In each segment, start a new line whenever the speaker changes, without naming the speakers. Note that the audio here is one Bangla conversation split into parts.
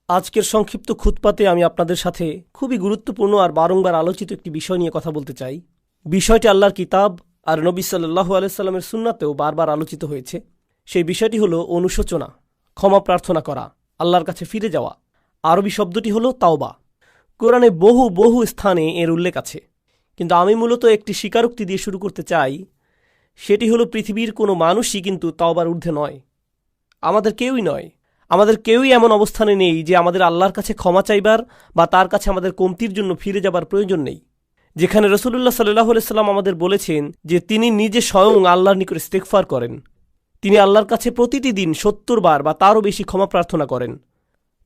আজকের সংক্ষিপ্ত খুতপাতে আমি আপনাদের সাথে খুবই গুরুত্বপূর্ণ আর বারংবার আলোচিত একটি বিষয় নিয়ে কথা বলতে চাই। বিষয়টি আল্লাহর কিতাব আর নবী সাল্লাল্লাহু আলাইহি সাল্লামের সুন্নাতেও বারবার আলোচিত হয়েছে। সেই বিষয়টি হলো অনুশোচনা, ক্ষমা প্রার্থনা করা, আল্লাহর কাছে ফিরে যাওয়া। আরবি শব্দটি হলো তাওবা। কোরআনে বহু বহু স্থানে এর উল্লেখ আছে, কিন্তু আমি মূলত একটি স্বীকারোক্তি দিয়ে শুরু করতে চাই। সেটি হলো পৃথিবীর কোনো মানুষই কিন্তু তাওবার ঊর্ধ্বে নয়। আমাদের কেউই নয়। আমাদের কেউই এমন অবস্থানে নেই যে আমাদের আল্লাহর কাছে ক্ষমা চাইবার বা তার কাছে আমাদের কমতির জন্য ফিরে যাবার প্রয়োজন নেই। যেখানে রাসূলুল্লাহ সাল্লাল্লাহু আলাইহি সাল্লাম আমাদের বলেছেন যে তিনি নিজে স্বয়ং আল্লাহর নিকট ইস্তেগফার করেন, তিনি আল্লাহর কাছে প্রতিটি দিন ৭০ বার বা তারও বেশি ক্ষমা প্রার্থনা করেন।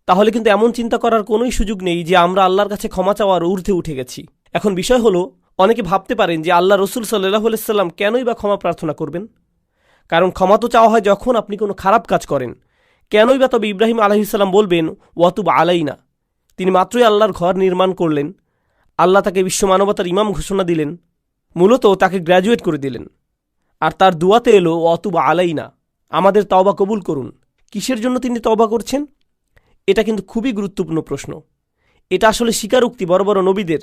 তাহলে কিন্তু এমন চিন্তা করার কোনোই সুযোগ নেই যে আমরা আল্লাহর কাছে ক্ষমা চাওয়ার ঊর্ধ্বে উঠে গেছি। এখন বিষয় হলো, অনেকে ভাবতে পারেন যে আল্লাহ রসুল সাল্লাল্লাহু আলাইহি সাল্লাম কেনই বা ক্ষমা প্রার্থনা করবেন? কারণ ক্ষমা তো চাওয়া হয় যখন আপনি কোনো খারাপ কাজ করেন। কেনই বা তবে ইব্রাহিম আলাইহিস সালাম বলবেন ওয়াতুব আলাইনা? তিনি মাত্রই আল্লাহর ঘর নির্মাণ করলেন, আল্লাহ তাকে বিশ্ব মানবতার ইমাম ঘোষণা দিলেন, মূলত তাকে গ্র্যাজুয়েট করে দিলেন, আর তার দুয়াতে এলো ওয়াতুব আলাইনা, আমাদের তওবা কবুল করুন। কিসের জন্য তিনি তওবা করছেন? এটা কিন্তু খুবই গুরুত্বপূর্ণ প্রশ্ন। এটা আসলে স্বীকারোক্তি বড় বড় নবীদের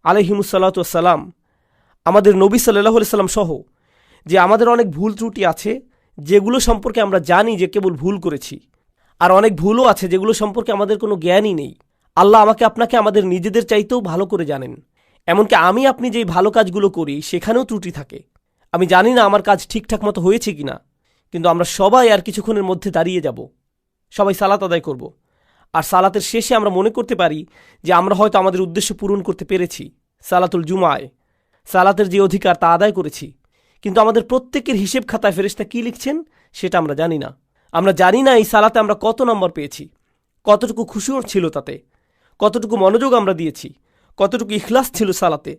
আলাইহিমুসসালাতু ওয়াসসালাম, আমাদের নবী সাল্লাল্লাহু আলাইহি সাল্লাম সহ, যে আমাদের অনেক ভুল ত্রুটি আছে যেগুলো সম্পর্কে আমরা জানি যে কেবল ভুল করেছি, আর অনেক ভুলও আছে যেগুলো সম্পর্কে আমাদের কোনো জ্ঞানই নেই। আল্লাহ আমাকে আপনাকে আমাদের নিজেদের চাইতেও ভালো করে জানেন। এমনকি আমি আপনি যেই ভালো কাজগুলো করি সেখানেও ত্রুটি থাকে। আমি জানি না আমার কাজ ঠিকঠাক মতো হয়েছে কিনা, কিন্তু আমরা সবাই আর কিছুক্ষণের মধ্যে দাঁড়িয়ে যাব, সবাই সালাত আদায় করব, আর সালাতের শেষে আমরা মনে করতে পারি যে আমরা হয়তো আমাদের উদ্দেশ্য পূরণ করতে পেরেছি, সালাতুল জুমায় সালাতের যে অধিকার তা আদায় করেছি। কিন্তু আমাদের প্রত্যেকের হিসেব খাতায় ফেরেশতা কী লিখছেন সেটা আমরা জানি না। আমরা জানি না এই সালাতে আমরা কত নম্বর পেয়েছি, কতটুকু খুশি ছিল তাতে, কতটুকু মনোযোগ আমরা দিয়েছি, কতটুকু ইখলাস ছিল সালাতে,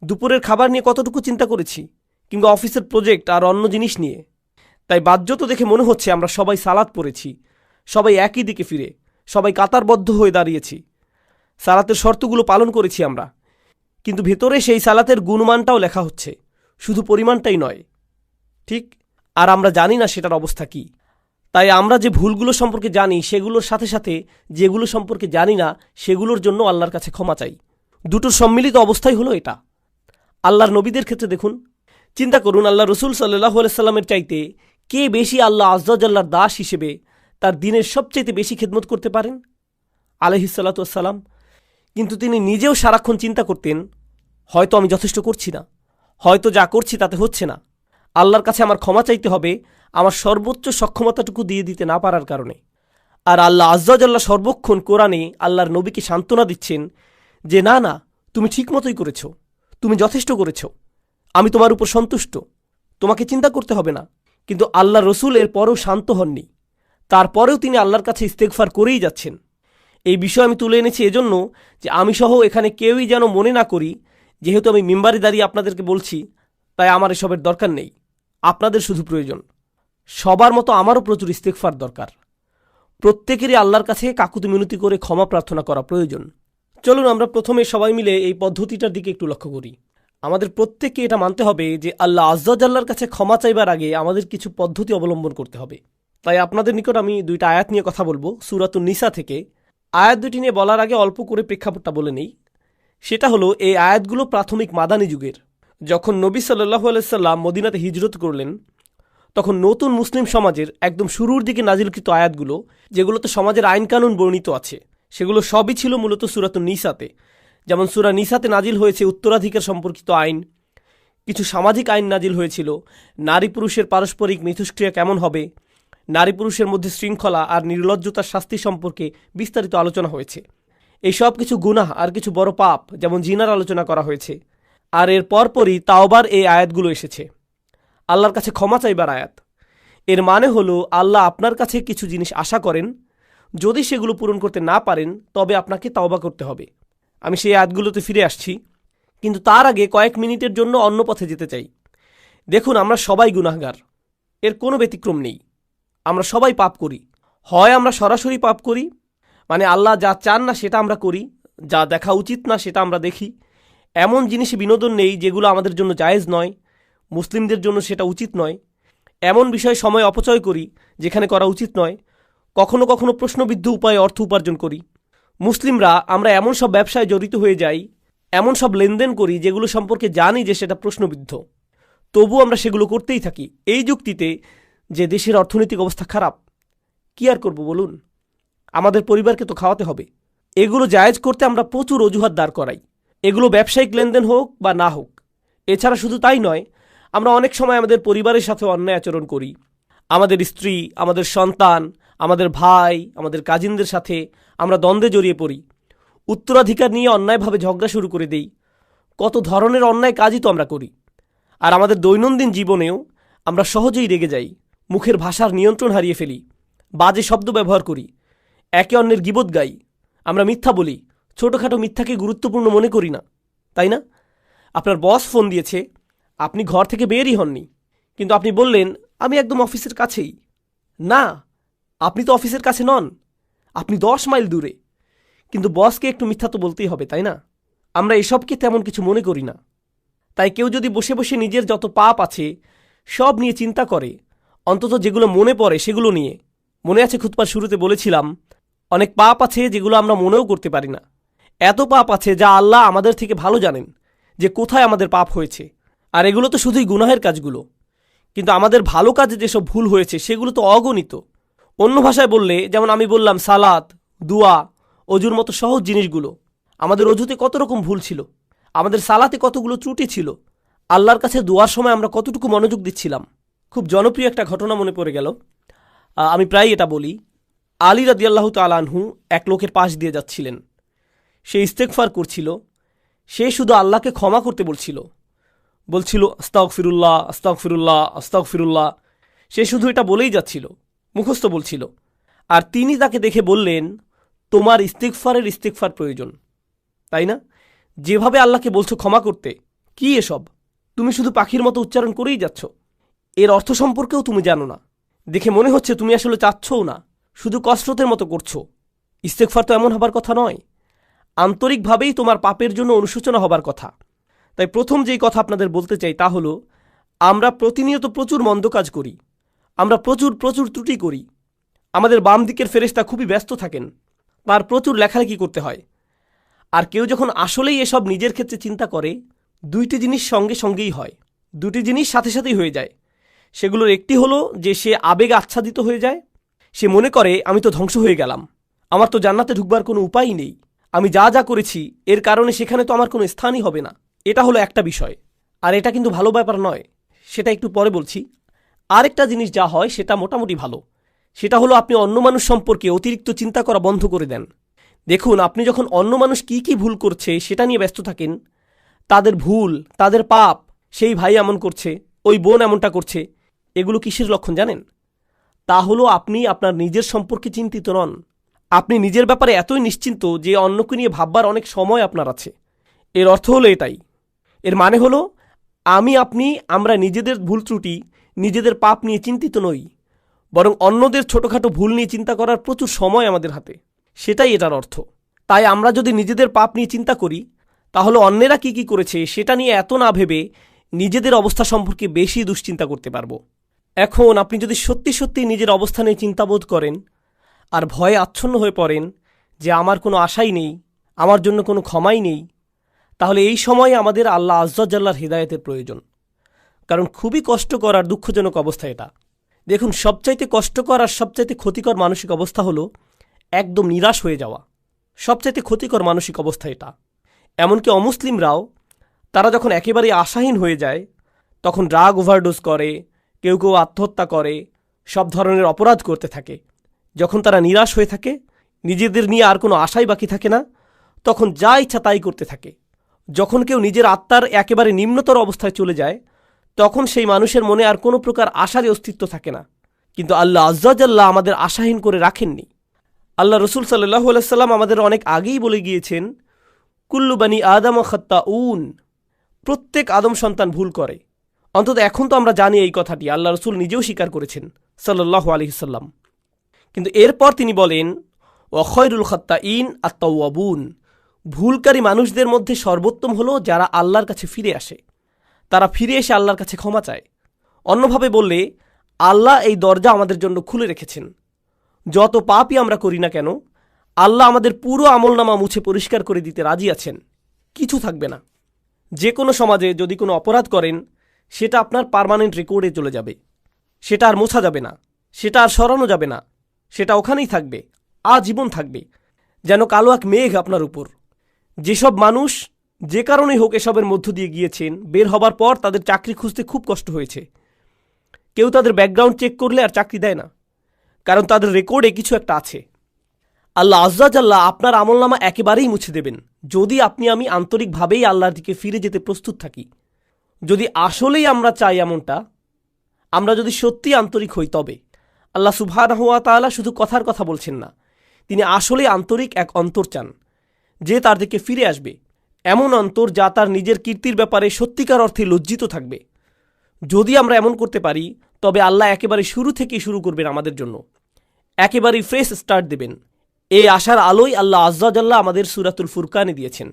দুপুরের খাবার নিয়ে কতটুকু চিন্তা করেছি, কিংবা অফিসের প্রজেক্ট আর অন্য জিনিস নিয়ে। তাই বাহ্যত দেখে মনে হচ্ছে আমরা সবাই সালাত পড়েছি, সবাই একই দিকে ফিরে, সবাই কাতারবদ্ধ হয়ে দাঁড়িয়েছি, সালাতের শর্তগুলো পালন করেছি আমরা। কিন্তু ভেতরে সেই সালাতের গুণমানটাও লেখা হচ্ছে, শুধু পরিমাণটাই নয়, ঠিক? আর আমরা জানি না সেটার অবস্থা কী। তাই আমরা যে ভুলগুলো সম্পর্কে জানি সেগুলোর সাথে সাথে যেগুলো সম্পর্কে জানি না সেগুলোর জন্য আল্লাহর কাছে ক্ষমা চাই। দুটোর সম্মিলিত অবস্থাই হলো এটা। আল্লাহর নবীদের ক্ষেত্রে দেখুন, চিন্তা করুন, আল্লাহ রসুল সাল্লাল্লাহু আলাইহি সাল্লামের চাইতে কে বেশি আল্লাহ আজ্জা ওয়া জাল্লার দাস হিসেবে তার দিনের সবচাইতে বেশি খেদমত করতে পারেন? আলাইহিস সালাতু ওয়াস সালাম। কিন্তু তিনি নিজেও সারাক্ষণ চিন্তা করতেন, হয়তো আমি যথেষ্ট করছি না, হয়তো যা করছি তাতে হচ্ছে না, আল্লাহর কাছে আমার ক্ষমা চাইতে হবে আমার সর্বোচ্চ সক্ষমতাটুকু দিয়ে দিতে না পারার কারণে। আর আল্লাহ আজ্জা ওয়া জাল্লা সর্বক্ষণ কোরআনে আল্লাহর নবীকে সান্ত্বনা দিচ্ছেন যে না না, তুমি ঠিক মতোই করেছ, তুমি যথেষ্ট করেছ, আমি তোমার উপর সন্তুষ্ট, তোমাকে চিন্তা করতে হবে না। কিন্তু আল্লাহ রসুল এর পরেও শান্ত হননি, তারপরেও তিনি আল্লাহর কাছে ইস্তেগফার করেই যাচ্ছেন। এই বিষয় আমি তুলে এনেছি এজন্য যে আমি সহ এখানে কেউই যেন মনে না করি যেহেতু আমি মিম্বারে দাঁড়িয়ে আপনাদেরকে বলছি তাই আমার এসবের দরকার নেই। আপনাদের শুধু প্রয়োজন, সবার মতো আমারও প্রচুর ইস্তেগফার দরকার। প্রত্যেকেরই আল্লাহর কাছে কাকুতি মিনতি করে ক্ষমা প্রার্থনা করা প্রয়োজন। চলুন আমরা প্রথমে সবাই মিলে এই পদ্ধতিটার দিকে একটু লক্ষ্য করি। আমাদের প্রত্যেককে এটা মানতে হবে যে আল্লাহ আজ্জা ওয়া জাল্লার কাছে ক্ষমা চাইবার আগে আমাদের কিছু পদ্ধতি অবলম্বন করতে হবে। তাই আপনাদের নিকট আমি দুইটা আয়াত নিয়ে কথা বলবো সূরাতুন নিসা থেকে। আয়াত দুটি নিয়ে বলার আগে অল্প করে প্রেক্ষাপটটা বলে নেই। সেটা হলো, এই আয়াতগুলো প্রাথমিক মাদানী যুগের। যখন নবী সাল্লাল্লাহু আলাইহি সাল্লাম মদিনাতে হিজরত করলেন, তখন নতুন মুসলিম সমাজের একদম শুরুর দিকে নাজিলকৃত আয়াতগুলো, যেগুলোতে সমাজের আইনকানুন বর্ণিত আছে, সেগুলো সবই ছিল মূলত সূরাতুন নিসাতে। যেমন সূরা নিসাতে নাজিল হয়েছে উত্তরাধিকার সম্পর্কিত আইন, কিছু সামাজিক আইন নাজিল হয়েছিল, নারী পুরুষের পারস্পরিক মিথস্ক্রিয়া কেমন হবে, নারী পুরুষের মধ্যে শৃঙ্খলা আর নির্লজ্জতার শাস্তি সম্পর্কে বিস্তারিত আলোচনা হয়েছে। এই সব কিছু গুনাহ আর কিছু বড় পাপ যেমন জিনার আলোচনা করা হয়েছে। আর এর পরপরই তাওবার এই আয়াতগুলো এসেছে, আল্লাহর কাছে ক্ষমা চাইবার আয়াত। এর মানে হলো আল্লাহ আপনার কাছে কিছু জিনিস আশা করেন, যদি সেগুলো পূরণ করতে না পারেন তবে আপনাকে তাওবা করতে হবে। আমি সেই আয়াতগুলোতে ফিরে আসছি, কিন্তু তার আগে কয়েক মিনিটের জন্য অন্য পথে যেতে চাই। দেখুন, আমরা সবাই গুনাহগার, এর কোনো ব্যতিক্রম নেই। আমরা সবাই পাপ করি। হয় আমরা সরাসরি পাপ করি, মানে আল্লাহ যা চান না সেটা আমরা করি, যা দেখা উচিত না সেটা আমরা দেখি, এমন জিনিসে বিনোদন নেই যেগুলো আমাদের জন্য জায়েজ নয়, মুসলিমদের জন্য সেটা উচিত নয়, এমন বিষয়ে সময় অপচয় করি যেখানে করা উচিত নয়, কখনো কখনো প্রশ্নবিদ্ধ উপায়ে অর্থ উপার্জন করি, মুসলিমরা আমরা এমন সব ব্যবসায় জড়িত হয়ে যাই, এমন সব লেনদেন করি যেগুলো সম্পর্কে জানি যে সেটা প্রশ্নবিদ্ধ, তবু আমরা সেগুলো করতেই থাকি এই যুক্তিতে যে দেশের অর্থনৈতিক অবস্থা খারাপ। কি আর করব বলুন, আমাদের পরিবারকে তো খাওয়াতে হবে। এগুলো জায়েজ করতে আমরা প্রচুর অজুহাত দাঁড় করাই, এগুলো ব্যবসায়িক লেনদেন হোক বা না হোক। এছাড়া শুধু তাই নয়, আমরা অনেক সময় আমাদের পরিবারের সাথে অন্যায় আচরণ করি। আমাদের স্ত্রী, আমাদের সন্তান, আমাদের ভাই, আমাদের কাজিনদের সাথে আমরা দ্বন্দ্বে জড়িয়ে পড়ি, উত্তরাধিকার নিয়ে অন্যায়ভাবে ঝগড়া শুরু করে দেই। কত ধরনের অন্যায় কাজই তো আমরা করি। আর আমাদের দৈনন্দিন জীবনেও আমরা সহজেই রেগে যাই, মুখের ভাষার নিয়ন্ত্রণ হারিয়ে ফেলি, বাজে শব্দ ব্যবহার করি, একে অন্যের গীবত গাই, আমরা মিথ্যা বলি, ছোটোখাটো মিথ্যাকে গুরুত্বপূর্ণ মনে করি না, তাই না? আপনার বস ফোন দিয়েছে, আপনি ঘর থেকে বেরই হননি, কিন্তু আপনি বললেন আমি একদম অফিসের কাছেই। না, আপনি তো অফিসের কাছে নন, আপনি 10 মাইল দূরে। কিন্তু বসকে একটু মিথ্যা তো বলতেই হবে, তাই না? আমরা এসবকে তেমন কিছু মনে করি না। তাই কেউ যদি বসে বসে নিজের যত পাপ আছে সব নিয়ে চিন্তা করে, অন্তত যেগুলো মনে পড়ে সেগুলো নিয়ে। মনে আছে খুতবার শুরুতে বলেছিলাম, অনেক পাপ আছে যেগুলো আমরা মনেও করতে পারি না। এত পাপ আছে যা আল্লাহ আমাদের থেকে ভালো জানেন যে কোথায় আমাদের পাপ হয়েছে। আর এগুলো তো শুধুই গুনাহের কাজগুলো, কিন্তু আমাদের ভালো কাজে যেসব ভুল হয়েছে সেগুলো তো অগণিত। অন্য ভাষায় বললে, যেমন আমি বললাম সালাত, দুয়া, অজুর মতো সহজ জিনিসগুলো, আমাদের অজুতে কত রকম ভুল ছিল, আমাদের সালাতে কতগুলো ত্রুটি ছিল, আল্লাহর কাছে দোয়ার সময় আমরা কতটুকু মনোযোগ দিচ্ছিলাম। খুব জনপ্রিয় একটা ঘটনা মনে পড়ে গেল, আমি প্রায় এটা বলি। আলী রাদিয়াল্লাহু তাআলা আনহু এক লোকের পাশ দিয়ে যাচ্ছিলেন, সে ইস্তেগফার করছিল, সে শুধু আল্লাহকে ক্ষমা করতে বলছিল আস্তাগফিরুল্লাহ আস্তাগফিরুল্লাহ আস্তাগফিরুল্লাহ। সে শুধু এটা বলেই যাচ্ছিল, মুখস্থ বলছিল। আর তিনি তাকে দেখে বললেন, তোমার ইস্তেগফার প্রয়োজন, তাই না? যেভাবে আল্লাহকে বলছো ক্ষমা করতে, কি এসব? তুমি শুধু পাখির মতো উচ্চারণ করেই যাচ্ছ, এর অর্থ সম্পর্কেও তুমি জানো না। দেখে মনে হচ্ছে তুমি আসলে চাচ্ছও না, শুধু কসরতের মতো করছো। ইস্তেগফার তো এমন হবার কথা নয়, আন্তরিকভাবেই তোমার পাপের জন্য অনুশোচনা হবার কথা। তাই প্রথম যেই কথা আপনাদের বলতে চাই তা হলো, আমরা প্রতিনিয়ত প্রচুর মন্দ কাজ করি, আমরা প্রচুর ত্রুটি করি। আমাদের বাম দিকের ফেরেশতা খুবই ব্যস্ত থাকেন, তার প্রচুর লেখালেখি করতে হয়। আর কেউ যখন আসলেই এসব নিজের ক্ষেত্রে চিন্তা করে, দুইটি জিনিস সঙ্গেই হয়, দুটি জিনিস সাথে সাথেই হয়ে যায়। সেগুলোর একটি হলো যে সে আবেগে আচ্ছাদিত হয়ে যায়, সে মনে করে আমি তো ধ্বংস হয়ে গেলাম, আমার তো জান্নাতে ঢুকবার কোনো উপায়ই নেই, আমি যা করেছি এর কারণে সেখানে তো আমার কোনো স্থানই হবে না। এটা হলো একটা বিষয়, আর এটা কিন্তু ভালো ব্যাপার নয়, সেটা একটু পরে বলছি। আরেকটা জিনিস যা হয় সেটা মোটামুটি ভালো, সেটা হলো আপনি অন্য মানুষ সম্পর্কে অতিরিক্ত চিন্তা করা বন্ধ করে দেন। দেখুন, আপনি যখন অন্য মানুষ কি ভুল করছে সেটা নিয়ে ব্যস্ত থাকেন, তাদের ভুল, তাদের পাপ, সেই ভাই এমন করছে, ওই বোন এমনটা করছে, এগুলো কিসের লক্ষণ জানেন? তা হলো আপনি আপনার নিজের সম্পর্কে চিন্তিত নন। আপনি নিজের ব্যাপারে এতই নিশ্চিন্ত যে অন্যকে নিয়ে ভাববার অনেক সময় আপনার আছে। এর অর্থ হলো এটাই। এর মানে হলো আমরা নিজেদের ভুল ত্রুটি, নিজেদের পাপ নিয়ে চিন্তিত নই, বরং অন্যদের ছোটোখাটো ভুল নিয়ে চিন্তা করার প্রচুর সময় আমাদের হাতে, সেটাই এটার অর্থ। তাই আমরা যদি নিজেদের পাপ নিয়ে চিন্তা করি, তাহলে অন্যেরা কি করেছে সেটা নিয়ে এত না ভেবে নিজেদের অবস্থা সম্পর্কে বেশি দুশ্চিন্তা করতে পারবো। এখন আপনি যদি সত্যি নিজের অবস্থা নিয়ে চিন্তাবোধ করেন আর ভয়ে আচ্ছন্ন হয়ে পড়েন যে আমার কোনো আশাই নেই, আমার জন্য কোনো ক্ষমাই নেই, তাহলে এই সময়ে আমাদের আল্লাহ আজ্জা জাল্লার হৃদায়তের প্রয়োজন। কারণ খুবই কষ্টকর আর দুঃখজনক অবস্থা এটা। দেখুন, সবচাইতে কষ্টকর আর সবচাইতে ক্ষতিকর মানসিক অবস্থা হলো একদম নিরাশ হয়ে যাওয়া। সবচাইতে ক্ষতিকর মানসিক অবস্থা এটা। এমনকি অমুসলিমরাও, তারা যখন একেবারে আশাহীন হয়ে যায়, তখন ড্রাগ ওভারডোজ করে, কেউ আত্মহত্যা করে, সব ধরনের অপরাধ করতে থাকে। যখন তারা নিরাশ হয়ে থাকে, নিজেদের নিয়ে আর কোনো আশাই বাকি থাকে না, তখন যা ইচ্ছা তাই করতে থাকে। যখন কেউ নিজের আত্মার একেবারে নিম্নতর অবস্থায় চলে যায়, তখন সেই মানুষের মনে আর কোনো প্রকার আশারই অস্তিত্ব থাকে না। কিন্তু আল্লাহ আজ্জা জাল্লাহ আমাদের আশাহীন করে রাখেননি। আল্লাহ রসুল সাল্লাল্লাহু আলাইহি সাল্লাম আমাদের অনেক আগেই বলে গিয়েছেন, কুল্লু বানি আদম খাত্তাউন, প্রত্যেক আদম সন্তান ভুল করে। অন্তত এখন তো আমরা জানি এই কথাটি, আল্লাহ রসুল নিজেও স্বীকার করেছেন সাল্লাল্লাহু আলাইহি সাল্লাম। কিন্তু এরপর তিনি বলেন, ওয়া খায়রুল খাত্তাইন আত-তাওয়াবুন, ভুলকারী মানুষদের মধ্যে সর্বোত্তম হলো যারা আল্লাহর কাছে ফিরে আসে, তারা ফিরে এসে আল্লাহর কাছে ক্ষমা চায়। অন্যভাবে বললে, আল্লাহ এই দরজা আমাদের জন্য খুলে রেখেছেন। যত পাপই আমরা করি না কেন, আল্লাহ আমাদের পুরো আমলনামা মুছে পরিষ্কার করে দিতে রাজি আছেন, কিছু থাকবে না। যে কোনো সমাজে যদি কোনো অপরাধ করেন, সেটা আপনার পার্মানেন্ট রেকর্ডে চলে যাবে, সেটা আর মোছা যাবে না, সেটা আর সরানো যাবে না, সেটা ওখানেই থাকবে, আজীবন থাকবে, যেন কালো এক মেঘ আপনার উপর। যেসব মানুষ যে কারণেই হোক এসবের মধ্য দিয়ে গিয়েছেন, বের হবার পর তাদের চাকরি খুঁজতে খুব কষ্ট হয়েছে। কেউ তাদের ব্যাকগ্রাউন্ড চেক করলে আর চাকরি দেয় না, কারণ তাদের রেকর্ডে কিছু একটা আছে। আল্লাহ আজ্জা জাল্লা আপনার আমলনামা একেবারেই মুছে দেবেন, যদি আপনি আমি আন্তরিকভাবেই আল্লাহর দিকে ফিরে যেতে প্রস্তুত থাকি। যদি আসলেই আমরা চাই এমনটা, আমরা যদি সত্যি আন্তরিক হই, তবে আল্লাহ সুবহানাহু ওয়া তাআলা শুধু কথার কথা বলছেন না, তিনি আসলেই আন্তরিক এক অন্তর চান, যে তার দিকে ফিরে আসবে, এমন অন্তর যা তার নিজের কীর্তির ব্যাপারে সত্যিকার অর্থে লজ্জিত থাকবে। যদি আমরা এমন করতে পারি, তবে আল্লাহ একেবারে শুরু থেকেই শুরু করবেন আমাদের জন্য, একেবারেই ফ্রেশ স্টার্ট দেবেন। এই আশার আলোই আল্লাহ আজ্জা জাল্লা আমাদের সূরাতুল ফুরকানে দিয়েছেন।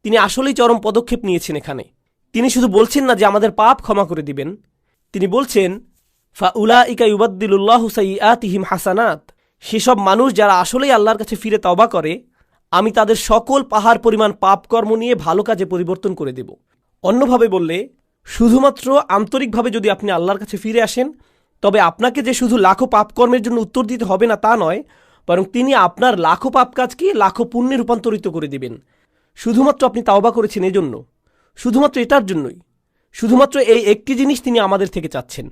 তিনি আসলেই চরম পদক্ষেপ নিয়েছেন এখানে। তিনি শুধু বলছেন না যে আমাদের পাপ ক্ষমা করে দিবেন, তিনি বলছেন ফাউলাইকা ইউবাদদিলুল্লাহু সাইয়্যাতিহিম হাসানাত, সেসব মানুষ যারা আসলেই আল্লাহর কাছে ফিরে তওবা করে, আমি তাদের সকল পাহাড় পরিমাণ পাপকর্ম নিয়ে ভালো কাজে পরিবর্তন করে দেব। অন্যভাবে বললে, শুধুমাত্র আন্তরিকভাবে যদি আপনি আল্লাহর কাছে ফিরে আসেন, তবে আপনাকে যে শুধু লাখো পাপকর্মের জন্য উত্তর দিতে হবে না তা নয়, বরং তিনি আপনার লাখো পাপ কাজকে লাখো পুণ্যে রূপান্তরিত করে দিবেন। শুধুমাত্র আপনি তাওবা করেছেন এজন্য, শুধুমাত্র এটার জন্যই, শুধুমাত্র এই একটি জিনিস তিনি আমাদের থেকে চাচ্ছেন।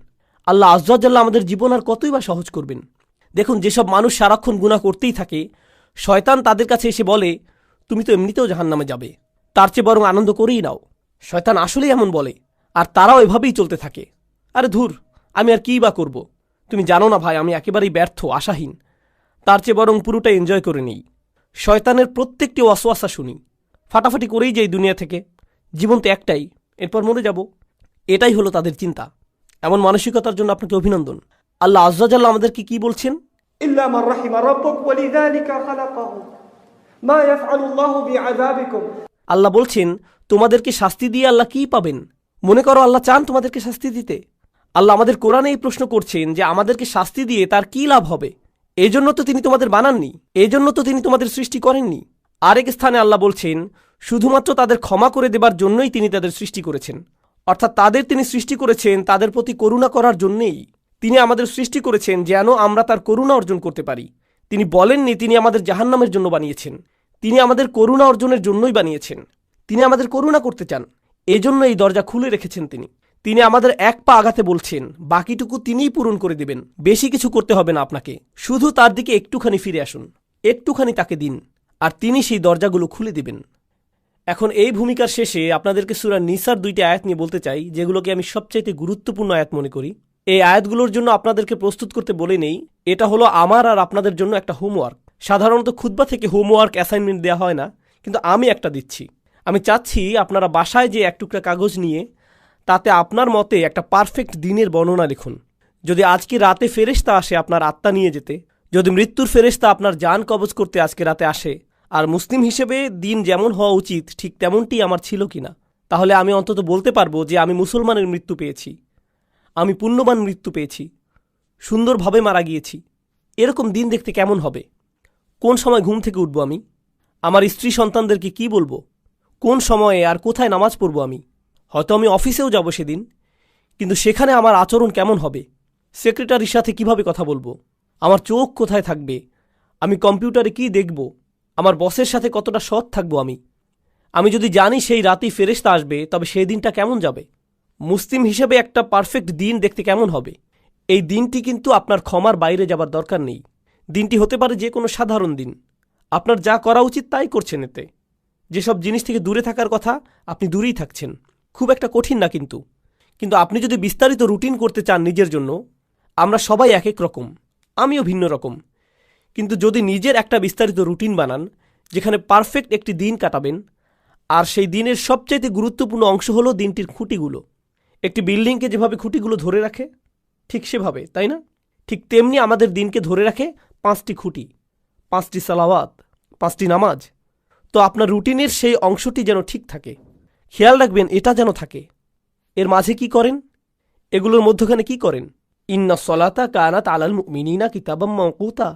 আল্লাহ আজ্জা জাল্লা আমাদের জীবন আর কতই বা সহজ করবেন। দেখুন, যেসব মানুষ সারাক্ষণ গুনাহ করতেই থাকে, শয়তান তাদের কাছে এসে বলে, তুমি তো এমনিতেও জাহান্নামে যাবে, তার চেয়ে বরং আনন্দ করেই নাও। শয়তান আসলেই এমন বলে, আর তারাও এভাবেই চলতে থাকে। আরে ধুর, আমি আর কী বা করব, তুমি জানো না ভাই, আমি একেবারেই ব্যর্থ, আশাহীন, তার চেয়ে বরং পুরোটা এনজয় করে নিই। শয়তানের প্রত্যেকটি ওয়াসওয়াসা শুনি, ফাটাফাটি করেই যাই দুনিয়া থেকে, জীবন তো একটাই, এরপর মরে যাব, এটাই হলো তাদের চিন্তা। এমন মানসিকতার জন্য আপনাকে অভিনন্দন। আল্লাহ আজ্জা জাল্লা আমাদেরকে কি বলছেন?
ইল্লা মান রাহিমা রাব্বুক ওয়ালিযালিকা খালাকাহু মা ইয়াফআলুল্লাহু বিআযাবিকুম।
আল্লাহ বলছেন, তোমাদেরকে শাস্তি দিয়ে আল্লাহ কি পাবেন? মনে করো আল্লাহ চান তোমাদেরকে শাস্তি দিতে? আল্লাহ আমাদের কোরআনে এই প্রশ্ন করছেন যে আমাদেরকে শাস্তি দিয়ে তার কি লাভ হবে? এই জন্য তো তিনি তোমাদের বানাননি, এই জন্য তো তিনি তোমাদের সৃষ্টি করেননি। আরেক স্থানে আল্লাহ বলছেন, শুধুমাত্র তাদের ক্ষমা করে দেবার জন্যই তিনি তাদের সৃষ্টি করেছেন। অর্থাৎ তাদের তিনি সৃষ্টি করেছেন তাদের প্রতি করুণা করার জন্যেই। তিনি আমাদের সৃষ্টি করেছেন যেন আমরা তার করুণা অর্জন করতে পারি। তিনি বলেননি তিনি আমাদের জাহান্নামের জন্য বানিয়েছেন, তিনি আমাদের করুণা অর্জনের জন্যই বানিয়েছেন। তিনি আমাদের করুণা করতে চান, এজন্য এই দরজা খুলে রেখেছেন তিনি। তিনি আমাদের এক পা আগাতে বলছেন, বাকিটুকু তিনিই পূরণ করে দেবেন। বেশি কিছু করতে হবে না আপনাকে, শুধু তার দিকে একটুখানি ফিরে আসুন, একটুখানি তাকে দিন, আর তিনি সেই দরজাগুলো খুলে দিবেন। এখন এই ভূমিকার শেষে আপনাদেরকে সূরা নিসার 2টি আয়াত নিয়ে বলতে চাই, যেগুলোকে আমি সবচাইতে গুরুত্বপূর্ণ আয়াত মনে করি। এই আয়াতগুলোর জন্য আপনাদেরকে প্রস্তুত করতে বলে নেই, এটা হলো আমার আর আপনাদের জন্য একটা হোমওয়ার্ক। সাধারণত খুতবা থেকে হোমওয়ার্ক অ্যাসাইনমেন্ট দেওয়া হয় না, কিন্তু আমি একটা দিচ্ছি। আমি চাচ্ছি আপনারা বাসায় যে এক টুকরা কাগজ নিয়ে তাতে আপনার মতে একটা পারফেক্ট দিনের বর্ণনা লিখুন। যদি আজকে রাতে ফেরেশতা আসে আপনার আত্মা নিয়ে যেতে, যদি মৃত্যুর ফেরেশতা আপনার জান কবজ করতে আজকে রাতে আসে, আর মুসলিম হিসেবে দিন যেমন হওয়া উচিত ঠিক তেমনটি আমার ছিল কিনা, তাহলে আমি অন্তত বলতে পারবো যে আমি মুসলমানের মৃত্যু পেয়েছি, আমি পুণ্যবান মৃত্যু পেয়েছি, সুন্দরভাবে মারা গিয়েছি। এরকম দিন দেখতে কেমন হবে? কোন সময় ঘুম থেকে উঠব আমি? আমার স্ত্রী সন্তানদেরকে কি বলবো? কোন সময়ে আর কোথায় নামাজ পড়ব আমি? হয়তো আমি অফিসেও যাব সেদিন, কিন্তু সেখানে আমার আচরণ কেমন হবে? সেক্রেটারির সাথে কিভাবে কথা বলবো? আমার চোখ কোথায় থাকবে? আমি কম্পিউটারে কি দেখব? আমার বসের সাথে কতটা সৎ থাকবো আমি যদি জানি সেই রাতেই ফেরেশতা আসবে, তবে সেই দিনটা কেমন যাবে? মুসলিম হিসেবে একটা পারফেক্ট দিন দেখতে কেমন হবে? এই দিনটি কিন্তু আপনার ক্ষমার বাইরে যাবার দরকার নেই। দিনটি হতে পারে যে কোনো সাধারণ দিন, আপনার যা করা উচিত তাই করছেন। এতে যেসব জিনিস থেকে দূরে থাকার কথা আপনি দূরেই থাকছেন। খুব একটা কঠিন না, কিন্তু আপনি যদি বিস্তারিত রুটিন করতে চান নিজের জন্য, আমরা সবাই এক এক রকম, আমিও ভিন্ন রকম, কিন্তু যদি নিজের একটা বিস্তারিত রুটিন বানান যেখানে পারফেক্ট একটি দিন কাটাবেন, আর সেই দিনের সবচাইতে গুরুত্বপূর্ণ অংশ হলো দিনটির খুঁটিগুলো। একটি বিল্ডিংকে যেভাবে খুঁটিগুলো ধরে রাখে ঠিক সেভাবে, তাই না? ঠিক তেমনি আমাদের দিনকে ধরে রাখে 5টি খুঁটি, 5টি সালাওয়াত, 5টি নামাজ। তো আপনার রুটিনের সেই অংশটি যেন ঠিক থাকে, খেয়াল রাখবেন এটা যেন থাকে। এর মাঝে কি করেন? এগুলোর মধ্যখানে কি করেন? ইন্না সলাতা কানাত আলাল মুমিনিনা কিতাবাম মাওকুতা।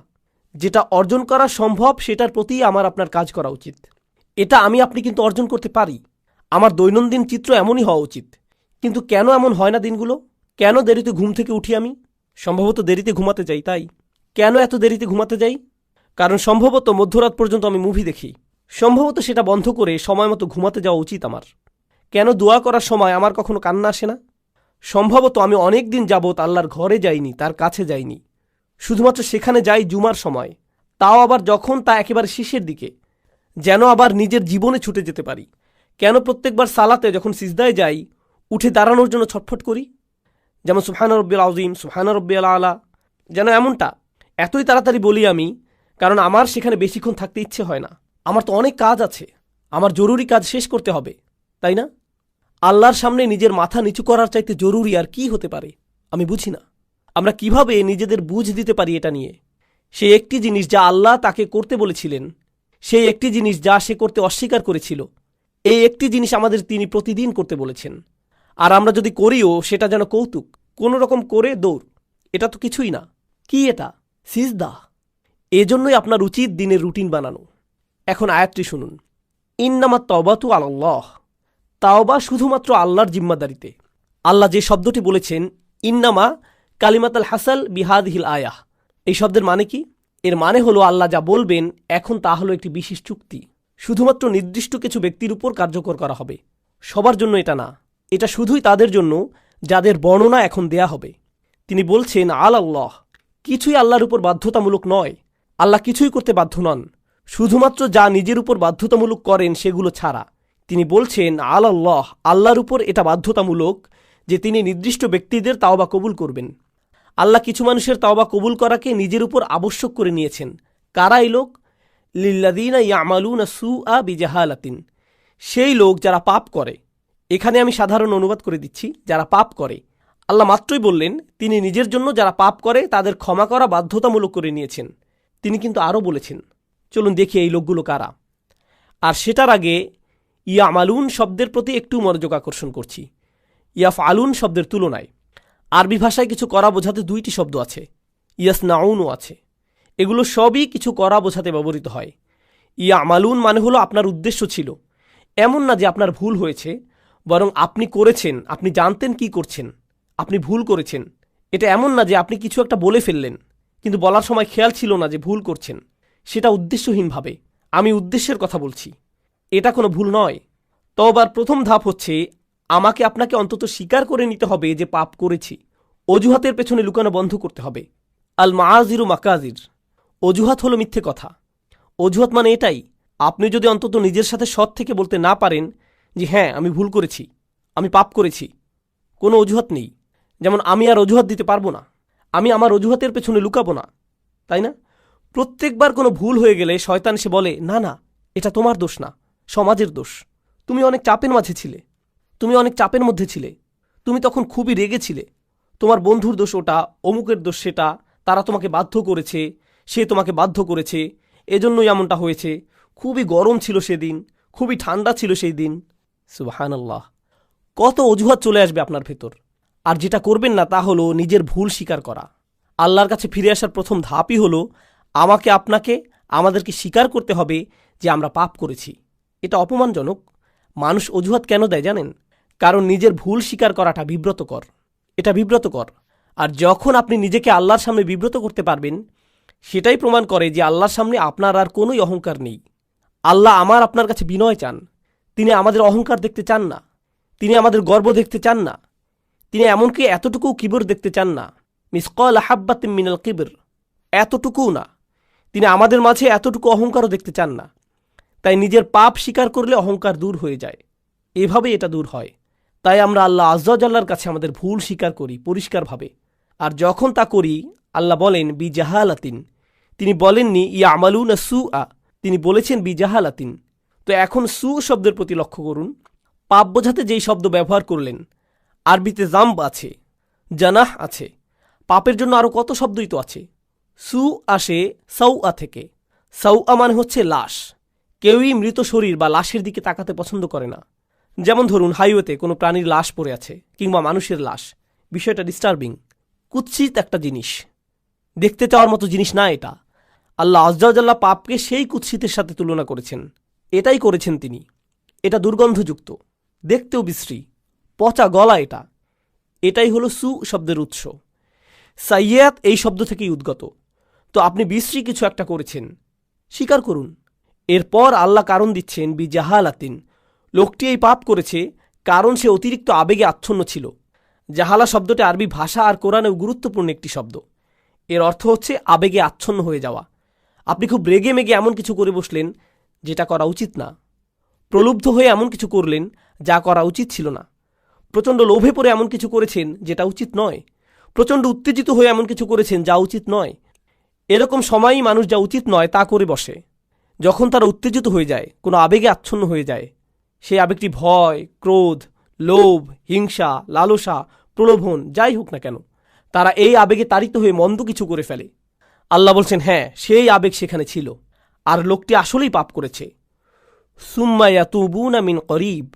যেটা অর্জন করা সম্ভব সেটার প্রতি আমার আপনার কাজ করা উচিত। এটা আমি আপনি কিন্তু অর্জন করতে পারি। আমার দৈনন্দিন চিত্র এমনই হওয়া উচিত। কিন্তু কেন এমন হয় না দিনগুলো? কেন দেরিতে ঘুম থেকে উঠি আমি? সম্ভবত দেরিতে ঘুমাতে যাই, তাই। কেন এত দেরিতে ঘুমাতে যাই? কারণ সম্ভবত মধ্যরাত পর্যন্ত আমি মুভি দেখি। সম্ভবত সেটা বন্ধ করে সময় মতো ঘুমাতে যাওয়া উচিত আমার। কেন দোয়া করার সময় আমার কখনো কান্না আসে না? সম্ভবত আমি অনেক দিন যাবৎ আল্লাহর ঘরে যাইনি, তার কাছে যাইনি। শুধুমাত্র সেখানে যাই জুমার সময়, তাও আবার যখন তা একেবারে শেষের দিকে, যেন আবার নিজের জীবনে ছুটে যেতে পারি। কেন প্রত্যেকবার সালাতে যখন সিজদায় যাই উঠে দাঁড়ানোর জন্য ছটফট করি? যেমন সুবহানা রব্বিল আযীম, সুবহানা রব্বিল আলা, যেন এমনটা এতই তাড়াতাড়ি বলি আমি, কারণ আমার সেখানে বেশিক্ষণ থাকতে ইচ্ছে হয় না। আমার তো অনেক কাজ আছে, আমার জরুরি কাজ শেষ করতে হবে, তাই না? আল্লাহর সামনে নিজের মাথা নিচু করার চাইতে জরুরি আর কি হতে পারে? আমি বুঝি না আমরা কিভাবে নিজেদের বুঝ দিতে পারি এটা নিয়ে। সেই একটি জিনিস যা আল্লাহ তাকে করতে বলেছিলেন, সেই একটি জিনিস যা সে করতে অস্বীকার করেছিল, এই একটি জিনিস আমাদের তিনি প্রতিদিন করতে বলেছেন। আর আমরা যদি করিও সেটা যেন কৌতুক, কোনো রকম করে দৌড়। এটা তো কিছুই না। কি এটা? সিজদা। এজন্যই আপনার উচিত দিনের রুটিন বানানো। এখন আয়াতটি শুনুন। ইন্নামা তওবাতু আলাল্লাহ। তাওবা শুধুমাত্র আল্লাহর জিম্মাদারিতে। আল্লাহ যে শব্দটি বলেছেন ইন্নামা কালিমাতাল হাসাল বিহাদিহিল আয়াহ, এই শব্দের মানে কি? এর মানে হলো আল্লাহ যা বলবেন এখন তা হলো একটি বিশেষ চুক্তি। শুধুমাত্র নির্দিষ্ট কিছু ব্যক্তির উপর কার্যকর করা হবে, সবার জন্য এটা না। এটা শুধুই তাদের জন্য যাদের বর্ণনা এখন দেয়া হবে। তিনি বলছেন আল্লাহ, কিছুই আল্লাহর উপর বাধ্যতামূলক নয়। আল্লাহ কিছুই করতে বাধ্য নন, শুধুমাত্র যা নিজের উপর বাধ্যতামূলক করেন সেগুলো ছাড়া। তিনি বলছেন আল্লাহ, আল্লাহর উপর এটা বাধ্যতামূলক যে তিনি নির্দিষ্ট ব্যক্তিদের তাওবা কবুল করবেন। আল্লাহ কিছু মানুষের তাওবা কবুল করাকে নিজের উপর আবশ্যক করে নিয়েছেন। কারা এই লোক? লিল্লাযীনা ইয়ামালুনা সুআ বিজাহালাতিন, সেই লোক যারা পাপ করে। এখানে আমি সাধারণ অনুবাদ করে দিচ্ছি, যারা পাপ করে। আল্লাহ মাত্রই বললেন তিনি নিজের জন্য যারা পাপ করে তাদের ক্ষমা করা বাধ্যতামূলক করে নিয়েছেন। তিনি কিন্তু আরও বলেছেন, চলুন দেখি এই লোকগুলো কারা। আর সেটার আগে ইয়ামালুন শব্দের প্রতি একটু মনোযোগ আকর্ষণ করছি। ইয়াফআলুন শব্দের তুলনায় আরবি ভাষায় কিছু করা বোঝাতে দুইটি শব্দ আছে, ইয়াসনাউনও আছে। এগুলো সবই কিছু করা বোঝাতে ব্যবহৃত হয়। ইয়ামালুন মানে হলো আপনার উদ্দেশ্য ছিল, এমন না যে আপনার ভুল হয়েছে, বরং আপনি করেছেন, আপনি জানতেন কি করছেন, আপনি ভুল করেছেন। এটা এমন না যে আপনি কিছু একটা বলে ফেললেন কিন্তু বলার সময় খেয়াল ছিল না যে ভুল করছেন, সেটা উদ্দেশ্যহীনভাবে। আমি উদ্দেশ্যের কথা বলছি, এটা কোনো ভুল নয়। তওবার প্রথম ধাপ হচ্ছে আমাকে আপনাকে অন্তত স্বীকার করে নিতে হবে যে পাপ করেছি। অজুহাতের পেছনে লুকানো বন্ধ করতে হবে। আল মাআজিরু মাকাজির, অজুহাত হলো মিথ্যে কথা। অজুহাত মানে এটাই, আপনি যদি অন্তত নিজের সাথে সৎ থেকে বলতে না পারেন যে হ্যাঁ আমি ভুল করেছি, আমি পাপ করেছি, কোনো অজুহাত নেই। যেমন আমি আর অজুহাত দিতে পারবো না, আমি আমার অজুহাতের পেছনে লুকাবো না, তাই না? প্রত্যেকবার কোনো ভুল হয়ে গেলে শয়তান সে বলে না না এটা তোমার দোষ না, সমাজের দোষ। তুমি অনেক চাপের মাঝে ছিলে, তুমি অনেক চাপের মধ্যে ছিলে, তুমি তখন খুবই রেগেছিলে, তোমার বন্ধুর দোষ ওটা, অমুকের দোষ সেটা, তারা তোমাকে বাধ্য করেছে, সে তোমাকে বাধ্য করেছে, এজন্যই এমনটা হয়েছে, খুবই গরম ছিল সেদিন, খুবই ঠান্ডা ছিল সেই দিন। সুবহানাল্লাহ, কত অজুহাত চলে আসবে আপনার ভেতর। আর যেটা করবেন না তা হলো নিজের ভুল স্বীকার করা। আল্লাহর কাছে ফিরে আসার প্রথম ধাপই হলো আমাকে আপনাকে আমাদেরকে স্বীকার করতে হবে যে আমরা পাপ করেছি। এটা অপমানজনক। মানুষ অজুহাত কেন দেয় জানেন? কারণ নিজের ভুল স্বীকার করাটা বিব্রতকর, এটা বিব্রতকর। আর যখন আপনি নিজেকে আল্লাহর সামনে বিব্রত করতে পারবেন, সেটাই প্রমাণ করে যে আল্লাহর সামনে আপনার আর কোনোই অহংকার নেই। আল্লাহ আমার আপনার কাছে বিনয় চান, তিনি আমাদের অহংকার দেখতে চান না, তিনি আমাদের গর্ব দেখতে চান না, তিনি এমনকি এতটুকু কিবর দেখতে চান না, মিসকাল হাব্বাতিন মিনাল কিবর, এতটুকুও না। তিনি আমাদের মাঝে এতটুকু অহংকারও দেখতে চান না। তাই নিজের পাপ স্বীকার করলে অহংকার দূর হয়ে যায়, এভাবে এটা দূর হয়। তাই আমরা আল্লাহ আজ্জা জাল্লার কাছে আমাদের ভুল স্বীকার করি পরিষ্কারভাবে। আর যখন তা করি আল্লাহ বলেন বিজাহালাতিন, তিনি বলেননি ইয়ামালুনা সুআ, তিনি বলেছেন বিজাহালাতিন। তো এখন সু শব্দের প্রতি লক্ষ্য করুন। পাপ বোঝাতে যেই শব্দ ব্যবহার করলেন, আরবিতে জাম্ব আছে, জানাহ আছে, পাপের জন্য আরও কত শব্দই তো আছে। সু আসে সাউআ থেকে। সাউআ মানে হচ্ছে লাশ। কেউই মৃত শরীর বা লাশের দিকে তাকাতে পছন্দ করে না। যেমন ধরুন হাইওয়েতে কোনো প্রাণীর লাশ পড়ে আছে কিংবা মানুষের লাশ, বিষয়টা ডিস্টার্বিং, কুৎসিত একটা জিনিস, দেখতে চাওয়ার মতো জিনিস না এটা। আল্লাহ আজ্জাওয়াজাল্লাহ পাপকে সেই কুৎসিতের সাথে তুলনা করেছেন। এটাই করেছেন তিনি। এটা দুর্গন্ধযুক্ত, দেখতেও বিশ্রী, পচা গলা। এটাই হলো সু শব্দের উৎস। সাইয়াত এই শব্দ থেকেই উদ্গত। তো আপনি বিশ্রী কিছু একটা করেছেন, স্বীকার করুন। এরপর আল্লাহ কারণ দিচ্ছেন বিজাহালাতিন, লোকটি এই পাপ করেছে কারণ সে অতিরিক্ত আবেগে আচ্ছন্ন ছিল। জাহালা শব্দটি আরবি ভাষা আর কোরআনেও গুরুত্বপূর্ণ একটি শব্দ। এর অর্থ হচ্ছে আবেগে আচ্ছন্ন হয়ে যাওয়া। আপনি খুব রেগে মেগে এমন কিছু করে বসলেন যেটা করা উচিত না। প্রলুব্ধ হয়ে এমন কিছু করলেন যা করা উচিত ছিল না। প্রচণ্ড লোভে পড়ে এমন কিছু করেছেন যেটা উচিত নয়। প্রচণ্ড উত্তেজিত হয়ে এমন কিছু করেছেন যা উচিত নয়। এরকম সময়ই মানুষ যা উচিত নয় তা করে বসে। যখন তারা উত্তেজিত হয়ে যায়, কোনো আবেগে আচ্ছন্ন হয়ে যায়, সেই আবেগটি ভয়, ক্রোধ, লোভ, হিংসা, লালসা, প্রলোভন যাই হোক না কেন, তারা এই আবেগে তাড়িত হয়ে মন্দ কিছু করে ফেলে। আল্লাহ বলছেন, হ্যাঁ, সেই আবেগ সেখানে ছিল, আর লোকটি আসলেই পাপ করেছে। সুম্মা ইয়াতুবুনা মিন করিব,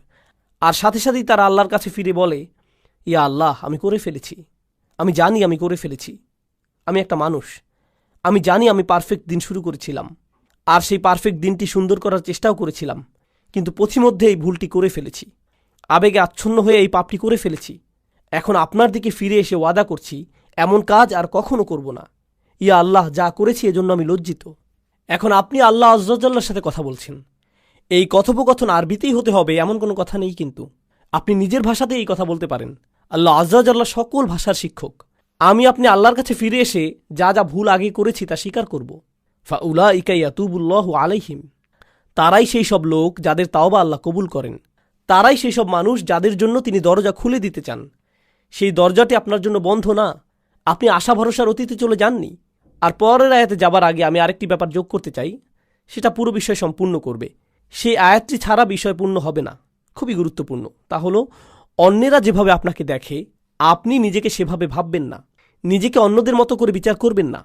আর সাথে সাথেই তারা আল্লাহর কাছে ফিরে বলে, ইয়া আল্লাহ, আমি করে ফেলেছি, আমি জানি আমি করে ফেলেছি, আমি একটা মানুষ, আমি জানি আমি পারফেক্ট দিন শুরু করেছিলাম, আর সেই পারফেক্ট দিনটি সুন্দর করার চেষ্টাও করেছিলাম, কিন্তু পথিমধ্যে এই ভুলটি করে ফেলেছি, আবেগে আচ্ছন্ন হয়ে এই পাপটি করে ফেলেছি। এখন আপনার দিকে ফিরে এসে ওয়াদা করছি এমন কাজ আর কখনো করব না। ইয়া আল্লাহ, যা করেছি এজন্য আমি লজ্জিত। এখন আপনি আল্লাহ আজ্জাওয়াজাল্লাহর সাথে কথা বলছেন। এই কথোপকথন আরবিতেই হতে হবে এমন কোনো কথা নেই, কিন্তু আপনি নিজের ভাষাতে এই কথা বলতে পারেন। আল্লাহ আজ্জাওয়াজাল্লাহ সকল ভাষার শিক্ষক। আমি আপনি আল্লাহর কাছে ফিরে এসে যা যা ভুল আগে করেছি তা স্বীকার করব। ফাউলাইকা ইয়াতুবুল্লাহু আলাইহিম, তারাই সেই সব লোক যাদের তাওবা আল্লাহ কবুল করেন। তারাই সেই সব মানুষ যাদের জন্য তিনি দরজা খুলে দিতে চান। সেই দরজাটি আপনার জন্য বন্ধ না। আপনি আশা ভরসার অতীতে চলে যাননি। আর পরের আয়াতে যাবার আগে আমি আরেকটি ব্যাপার যোগ করতে চাই, সেটা পুরো বিষয় সম্পূর্ণ করবে। সেই আয়াতটি ছাড়া বিষয় পূর্ণ হবে না। খুবই গুরুত্বপূর্ণ। তা হলো, অন্যেরা যেভাবে আপনাকে দেখে আপনি নিজেকে সেভাবে ভাববেন না। নিজেকে অন্যদের মতো করে বিচার করবেন না।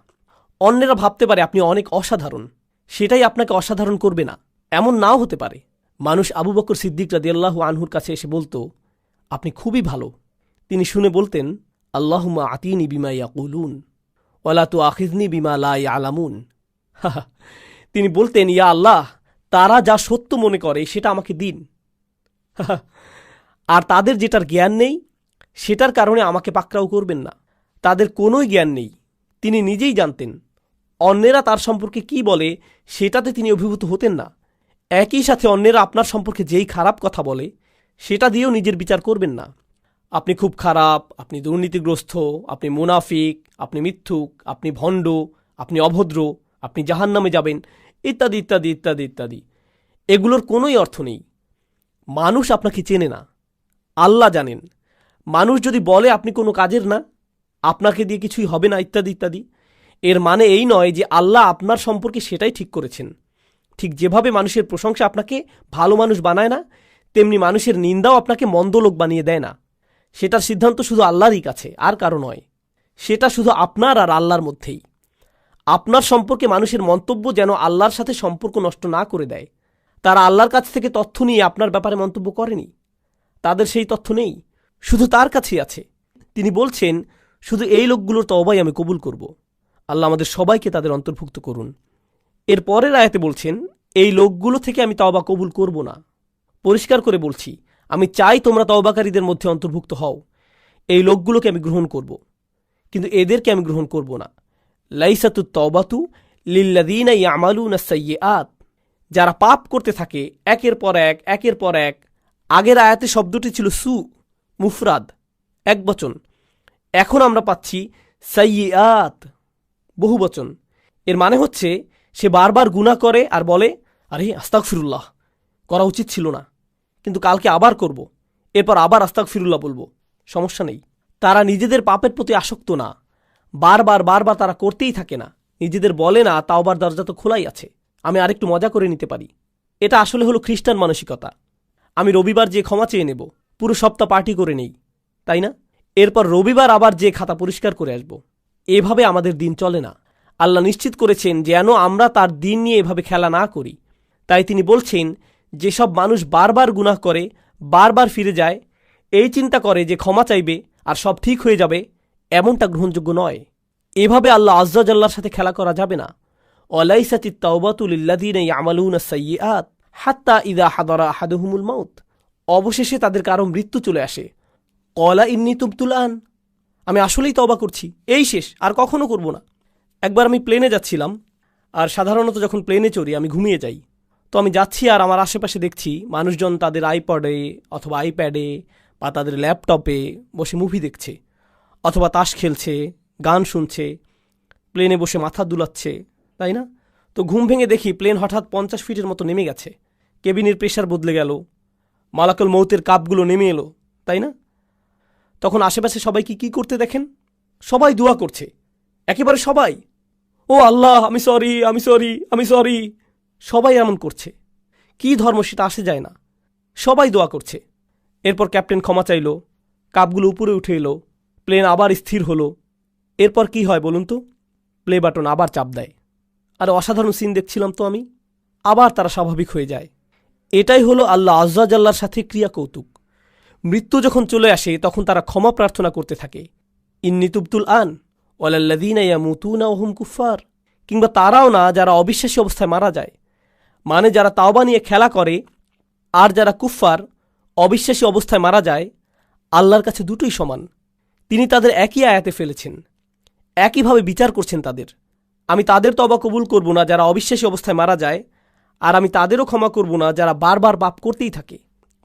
অন্যেরা ভাবতে পারে আপনি অনেক অসাধারণ, সেটাই আপনাকে অসাধারণ করবে না, এমন নাও হতে পারে। মানুষ আবু বকর সিদ্দিক রাদিয়াল্লাহু আনহুর কাছে এসে বলতো, আপনি খুবই ভালো। তিনি শুনে বলতেন, আল্লাহুম্মা আতিনি বিমা ইয়াকুলুন ওয়ালা তুআখিযনি বিমা লা ইয়ালামুন। তিনি বলতেন, ইয়া আল্লাহ, তারা যা সত্য মনে করে সেটা আমাকে দিন, আর তাদের যেটার জ্ঞান নেই সেটার কারণে আমাকে পাকড়াও করবেন না। তাদের কোনোই জ্ঞান নেই, তিনি নিজেই জানতেন। অন্যেরা তার সম্পর্কে কি বলে সেটাতে তিনি অভিভূত হতেন না। একই সাথে অন্যেরা আপনার সম্পর্কে যেই খারাপ কথা বলে সেটা দিয়েও নিজের বিচার করবেন না। আপনি খুব খারাপ, আপনি দুর্নীতিগ্রস্ত, আপনি মুনাফিক, আপনি মিথ্যুক, আপনি ভণ্ড, আপনি অভদ্র, আপনি জাহান্নামে যাবেন, ইত্যাদি ইত্যাদি ইত্যাদি ইত্যাদি। এগুলোর কোনোই অর্থ নেই। মানুষ আপনাকে চেনে না, আল্লাহ জানেন। মানুষ যদি বলে আপনি কোনো কাজের না, আপনাকে দিয়ে কিছুই হবে না, ইত্যাদি ইত্যাদি, এর মানে এই নয় যে আল্লাহ আপনার সম্পর্কে সেটাই ঠিক করেছেন। ঠিক যেভাবে মানুষের প্রশংসা আপনাকে ভালো মানুষ বানায় না, তেমনি মানুষের নিন্দাও আপনাকে মন্দ লোক বানিয়ে দেয় না। সেটার সিদ্ধান্ত শুধু আল্লাহরই কাছে, আর কারো নয়। সেটা শুধু আপনার আর আল্লাহর মধ্যেই। আপনার সম্পর্কে মানুষের মন্তব্য যেন আল্লাহর সাথে সম্পর্ক নষ্ট না করে দেয়। তারা আল্লাহর কাছ থেকে তথ্য নিয়ে আপনার ব্যাপারে মন্তব্য করেনি। তাদের সেই তথ্য নেই, শুধু তার কাছেই আছে। তিনি বলছেন, শুধু এই লোকগুলোর তওবাই আমি কবুল করব। আল্লাহ আমাদের সবাইকে তাদের অন্তর্ভুক্ত করুন। এর পরের আয়াতে বলছেন, এই লোকগুলো থেকে আমি তওবা কবুল করব না। পরিষ্কার করে বলছি, আমি চাই তোমরা তওবাকারীদের মধ্যে অন্তর্ভুক্ত হও। এই লোকগুলোকে আমি গ্রহণ করব, কিন্তু এদেরকে আমি গ্রহণ করব না। লাইসাতুত তাওবাতু লিল্লাযীনা ইয়ামালুনাস সাইয়্যাত, যারা পাপ করতে থাকে একের পর এক একের পর এক। আগের আয়াতে শব্দটি ছিল সু, মুফরাদ, একবচন। এখন আমরা পাচ্ছি সাইয়্যাত, বহুবচন। এর মানে হচ্ছে সে বারবার গুনাহ করে আর বলে, আরে আস্তাগফিরুল্লাহ, করা উচিত ছিল না, কিন্তু কালকে আবার করব, এরপর আবার আস্তাগফিরুল্লাহ বলবো, সমস্যা নেই। তারা নিজেদের পাপের প্রতি আসক্ত না, বারবার বারবার তারা করতেই থাকে না। নিজেদের বলে না তাওবার দরজা তো খোলাই আছে, আমি আরেকটু মজা করে নিতে পারি। এটা আসলে হলো খ্রিস্টান মানসিকতা। আমি রবিবার যে ক্ষমা চেয়ে নেব, পুরো সপ্তাহ পার্টি করে নেই, তাই না? এরপর রবিবার আবার যে খাতা পরিষ্কার করে আসব। এভাবে আমাদের দিন চলে না। আল্লাহ নিশ্চিত করেছেন যেন আমরা তার দিন নিয়ে এভাবে খেলা না করি। তাই তিনি বলছেন, যেসব মানুষ বারবার গুনাহ করে, বারবার ফিরে যায়, এই চিন্তা করে যে ক্ষমা চাইবে আর সব ঠিক হয়ে যাবে, এমনটা গ্রহণযোগ্য নয়। এভাবে আল্লাহ আজ্জাওয়াজাল্লাহর সাথে খেলা করা যাবে না। ওয়ালাইসাতিত তাওবাতু লিল্লাযীনা ইয়ামালুনা আস-সাইয়্যাত হাত্তা ইযা হাদারা আহাদুহুমুল মাউত। অবশেষে তাদের কারো মৃত্যু চলে আসে। ক্বালা ইন্নী তুবতুল আন, আমি আসলেই তওবা করছি, এই শেষ, আর কখনো করব না। একবার আমি প্লেনে যাচ্ছিলাম, আর সাধারণত যখন প্লেনে চড়ি আমি ঘুমিয়ে যাই। তো আমি যাচ্ছি আর আমার আশেপাশে দেখছি মানুষজন তাদের আইপডে অথবা আইপ্যাডে বা তাদের ল্যাপটপে বসে মুভি দেখছে, অথবা তাস খেলছে, গান শুনছে, প্লেনে বসে মাথা দুলাচ্ছে, তাই না? তো ঘুম ভেঙে দেখি প্লেন হঠাৎ 50 ফিটের মতো নেমে গেছে, কেবিনের প্রেশার বদলে গেল, মালাকুল মৌতের কাপগুলো নেমে এলো, তাই না? তখন আশেপাশে সবাইকে কি করতে দেখেন? সবাই দোয়া করছে, একেবারে সবাই। ও আল্লাহ, আমি সরি, আমি সরি, আমি সরি। সবাই এমন করছে। কি ধর্ম সেটা আসে যায় না, সবাই দোয়া করছে। এরপর ক্যাপ্টেন ক্ষমা চাইল, কাপগুলো উপরে উঠে এলো, প্লেন আবার স্থির হলো। এরপর কি হয় বলুন তো? প্লে বাটন আবার চাপ দেয়। আর অসাধারণ সিন দেখছিলাম তো আমি। আবার তারা স্বাভাবিক হয়ে যায়। এটাই হলো আল্লাহ আজ্জা জাল্লার সাথে ক্রিয়া কৌতুক। মৃত্যু যখন চলে আসে তখন তারা ক্ষমা প্রার্থনা করতে থাকে, ইন্নী তুবতুল আন ওয়ালাল্লাযীনা ইয়ামুতুনা ওয়া হুম কুফফার। কিংবা তারাও না যারা অবিশ্বাসী অবস্থায় মারা যায়, মানে যারা তাওবা নিয়ে খেলা করে, আর যারা কুফফার অবিশ্বাসী অবস্থায় মারা যায়, আল্লাহর কাছে দুটোই সমান। তিনি তাদের একই আয়াতে ফেলেছেন, একইভাবে বিচার করছেন তাদের। আমি তাদের তওবা কবুল করব না যারা অবিশ্বাসী অবস্থায় মারা যায়, আর আমি তাদেরও ক্ষমা করব না যারা বারবার পাপ করতেই থাকে,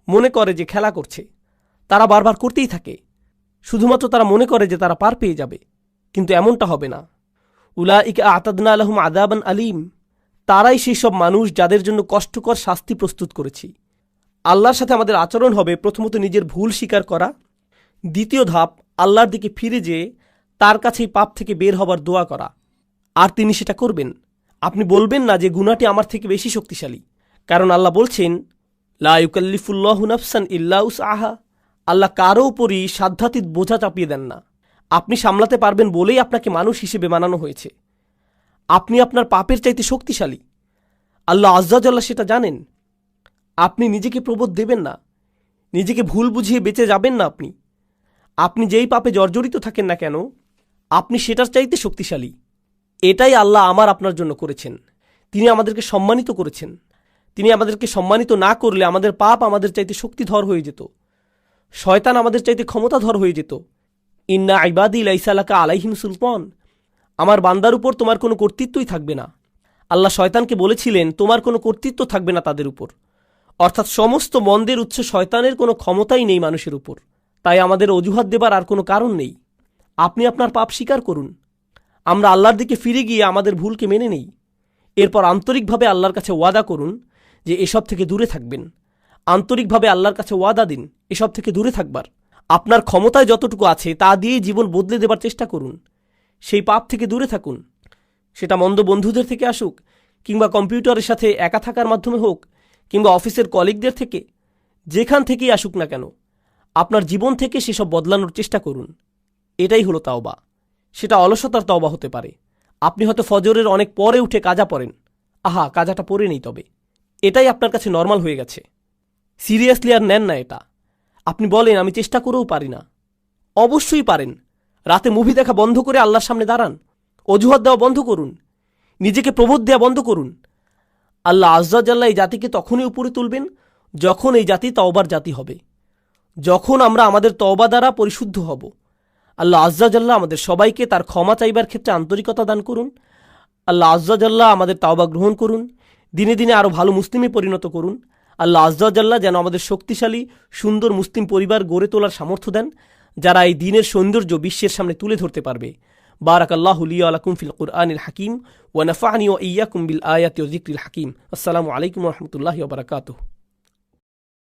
মনে করে যে খেলা করছে। তারা বারবার করতেই থাকে, শুধুমাত্র তারা মনে করে যে তারা পার পেয়ে যাবে, কিন্তু এমনটা হবে না। উলাইকা আ'তাদনা লাহুম আযাবান আলীম, তারাই সেই সব মানুষ যাদের জন্য কষ্টকর শাস্তি প্রস্তুত করেছি। আল্লাহর সাথে আমাদের আচরণ হবে প্রথমত নিজের ভুল স্বীকার করা, দ্বিতীয় ধাপ আল্লাহর দিকে ফিরে যেয়ে তার কাছেই পাপ থেকে বের হবার দোয়া করা, আর তিনি সেটা করবেন। আপনি বলবেন না যে গুনাহটি আমার থেকে বেশি শক্তিশালী, কারণ আল্লাহ বলছেন লা ইউকাল্লিফুল্লাহু নাফসান ইল্লা উসআহা। আল্লাহ কারো উপরই সাধ্যাতীত বোঝা চাপিয়ে দেন না। আপনি সামলাতে পারবেন বলেই আপনাকে মানুষ হিসেবে বানানো হয়েছে। আপনি আপনার পাপের চাইতে শক্তিশালী, আল্লাহ আজ্জা জাল্লা সেটা জানেন। আপনি নিজেকে প্রবোধ দেবেন না, নিজেকে ভুল বুঝিয়ে বেঁচে যাবেন না। আপনি যেই পাপে জর্জরিত থাকেন না কেন, আপনি সেটার চাইতে শক্তিশালী। এটাই আল্লাহ আমার আপনার জন্য করেছেন। তিনি আমাদেরকে সম্মানিত করেছেন। তিনি আমাদেরকে সম্মানিত না করলে আমাদের পাপ আমাদের চাইতে শক্তিধর হয়ে যেত, শয়তান আমাদের চাইতে ক্ষমতাধর হয়ে যেত। ইন্না ইবাদি লাইসা লাকা আলাইহিম সুলতান, আমার বান্দার উপর তোমার কোনো কর্তৃত্বই থাকবে না। আল্লাহ শয়তানকে বলেছিলেন তোমার কোনো কর্তৃত্ব থাকবে না তাদের উপর, অর্থাৎ সমস্ত মন্দের উৎস শয়তানের কোনো ক্ষমতাই নেই মানুষের উপর। তাই আমাদের অজুহাত দেবার আর কোনো কারণ নেই। আপনি আপনার পাপ স্বীকার করুন, আমরা আল্লাহর দিকে ফিরে গিয়ে আমাদের ভুলকে মেনে নেই। এরপর আন্তরিকভাবে আল্লাহর কাছে ওয়াদা করুন যে এসব থেকে দূরে থাকবেন। আন্তরিকভাবে আল্লাহর কাছে ওয়াদা দিন এসব থেকে দূরে থাকবার। আপনার ক্ষমতায় যতটুকু আছে তা দিয়েই জীবন বদলে দেবার চেষ্টা করুন। সেই পাপ থেকে দূরে থাকুন, সেটা মন্দ বন্ধুদের থেকে আসুক, কিংবা কম্পিউটারের সাথে একা থাকার মাধ্যমে হোক, কিংবা অফিসের কলিগদের থেকে, যেখান থেকেই আসুক না কেন, আপনার জীবন থেকে সেসব বদলানোর চেষ্টা করুন। এটাই হলো তাওবা। সেটা অলসতার তাওবা হতে পারে। আপনি হয়তো ফজরের অনেক পরে উঠে কাজা পড়েন, আহা কাজাটা পরে নেই, তবে এটাই আপনার কাছে নর্মাল হয়ে গেছে। সিরিয়াসলি আর নেন না এটা। আপনি বলেন আমি চেষ্টা করেও পারি না। অবশ্যই পারেন। রাতে মুভি দেখা বন্ধ করে আল্লাহর সামনে দাঁড়ান, অজুহাত দেওয়া বন্ধ করুন, নিজেকে প্রবোধ দেওয়া বন্ধ করুন। আল্লাহ আজ্জা জাল্লা এই জাতিকে তখনই উপরে তুলবেন যখন এই জাতি তওবার জাতি হবে, যখন আমরা আমাদের তওবা দ্বারা পরিশুদ্ধ হব। আল্লাহ আজ্জা জাল্লা আমাদের সবাইকে তার ক্ষমা চাইবার ক্ষেত্রে আন্তরিকতা দান করুন। আল্লাহ আজ্জা জাল্লা আমাদের তাওবা গ্রহণ করুন, দিনে দিনে আরও ভালো মুসলিমে পরিণত করুন। আল্লাহ আজ্জা জাল্লা যেন আমাদের শক্তিশালী সুন্দর মুসলিম পরিবার গড়ে তোলার সামর্থ্য দেন, যারা এই দ্বীনের সৌন্দর্য বিশ্বের সামনে তুলে ধরতে পারবে। বারাকাল্লাহু লি ওয়া লাকুম ফিল কুরআনিল হাকিম ওয়া নাফা'নি ওয়া ইয়্যাকুম বিল আয়াতি ওয়া যিকরিল হাকিম। আসসালামু আলাইকুম ওয়া রাহমাতুল্লাহি ওয়া বারাকাতুহু।